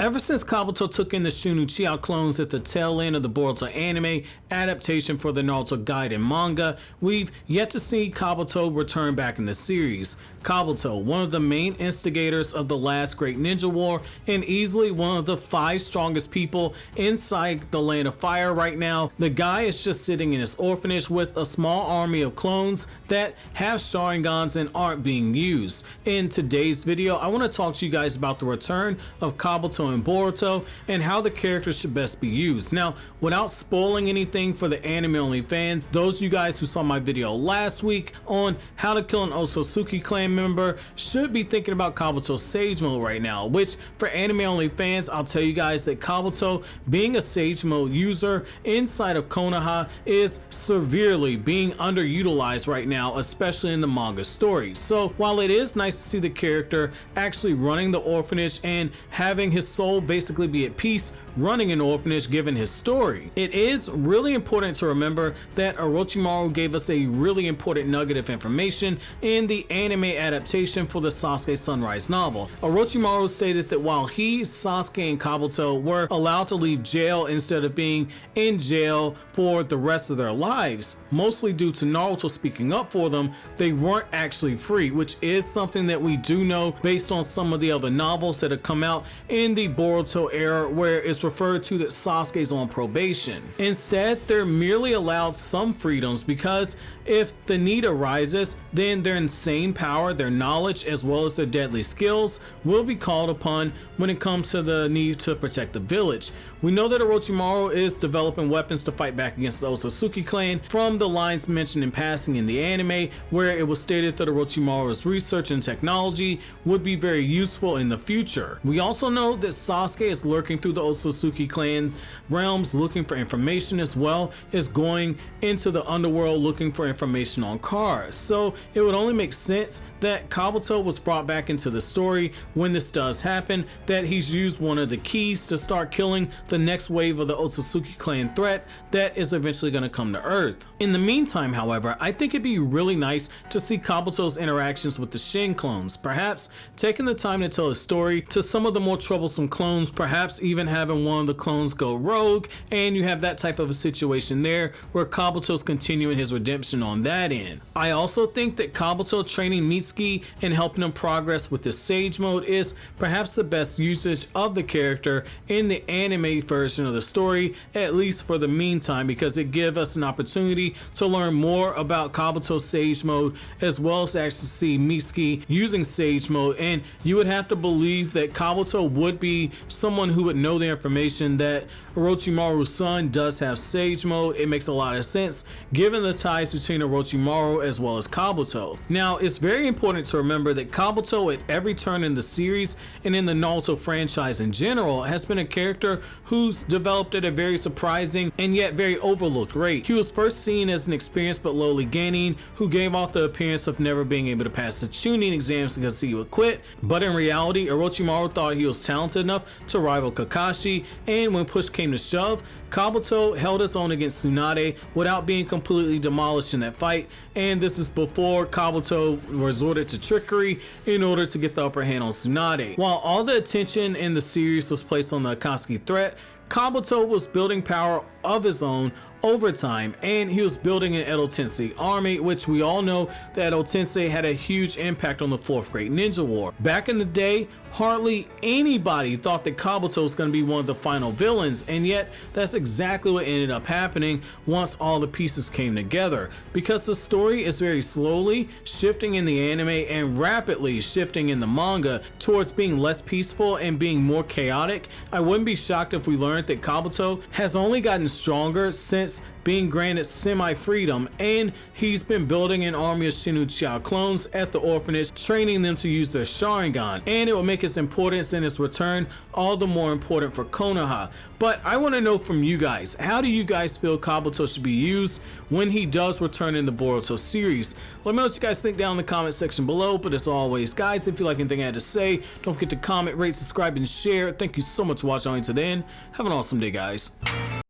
Ever since Kabuto took in the Shin Uchiha clones at the tail end of the Boruto anime adaptation for the Naruto guide and manga, we've yet to see Kabuto return back in the series. Kabuto, one of the main instigators of the last great ninja war and easily one of the 5 strongest people inside the Land of Fire right now, the guy is just sitting in his orphanage with a small army of clones that have sharingans and aren't being used. In today's video, I want to talk to you guys about the return of Kabuto and Boruto and how the characters should best be used. Now, without spoiling anything for the anime only fans, those of you guys who saw my video last week on how to kill an Otsutsuki clan member should be thinking about Kabuto's Sage Mode right now, which for anime only fans, I'll tell you guys that Kabuto being a Sage Mode user inside of Konoha is severely being underutilized right now, especially in the manga story. So while it is nice to see the character actually running the orphanage and having his soul basically be at peace running an orphanage given his story, it is really important to remember that Orochimaru gave us a really important nugget of information in the anime adaptation for the Sasuke Sunrise novel. Orochimaru stated that while he, Sasuke, and Kabuto were allowed to leave jail instead of being in jail for the rest of their lives, mostly due to Naruto speaking up for them, they weren't actually free, which is something that we do know based on some of the other novels that have come out in the Boruto era where it's referred to that Sasuke's on probation. Instead, they're merely allowed some freedoms because if the need arises, then their insane power, their knowledge, as well as their deadly skills will be called upon when it comes to the need to protect the village. We know that Orochimaru is developing weapons to fight back against the Otsutsuki clan from the lines mentioned in passing in the anime, where it was stated that Orochimaru's research and technology would be very useful in the future. We also know that Sasuke is lurking through the Otsutsuki clan realms looking for information, as well as going into the underworld looking for information on cars. So it would only make sense that Kabuto was brought back into the story when this does happen, that he's used one of the keys to start killing the next wave of the Otsutsuki clan threat that is eventually going to come to Earth. In the meantime, however, I think it'd be really nice to see Kabuto's interactions with the Shin clones, perhaps taking the time to tell a story to some of the more troublesome clones, perhaps even having one of the clones go rogue, and you have that type of a situation there where Kabuto's continuing his redemption on that end. I also think that Kabuto training Mitsuki and helping him progress with the Sage Mode is perhaps the best usage of the character in the anime version of the story, at least for the meantime, because it gives us an opportunity to learn more about Kabuto's Sage Mode, as well as actually see Mitsuki using Sage Mode. And you would have to believe that Kabuto would be someone who would know the information that Orochimaru's son does have Sage Mode. It makes a lot of sense given the ties between Orochimaru as well as Kabuto. Now, it's very important to remember that Kabuto at every turn in the series and in the Naruto franchise in general has been a character who's developed at a very surprising and yet very overlooked rate. He was first seen as an experienced but lowly genin who gave off the appearance of never being able to pass the tuning exams because he would quit, but in reality Orochimaru thought he was talented enough to rival Kakashi, and when push came to shove, Kabuto held his own against Tsunade without being completely demolished in that fight, and this is before Kabuto resorted to trickery in order to get the upper hand on Tsunade. While all the attention in the series was placed on the Akatsuki threat, Kabuto was building power of his own over time, and he was building an Edo Tensei army, which we all know that Edo Tensei had a huge impact on the 4th Great Ninja War. Back in the day, hardly anybody thought that Kabuto was going to be one of the final villains, and yet that's exactly what ended up happening once all the pieces came together, because the story is very slowly shifting in the anime and rapidly shifting in the manga towards being less peaceful and being more chaotic. I wouldn't be shocked if we learned that Kabuto has only gotten stronger since being granted semi-freedom, and he's been building an army of Shin Uchiha clones at the orphanage, training them to use their sharingan, and it will make his importance in his return all the more important for Konoha. But I want to know from you guys, how do you guys feel Kabuto should be used when he does return in the Boruto series? Let me know what you guys think down in the comment section below. But as always, guys, if you like anything I had to say, don't forget to comment, rate, subscribe, and share. Thank you so much for watching to the end. Have an awesome day, guys.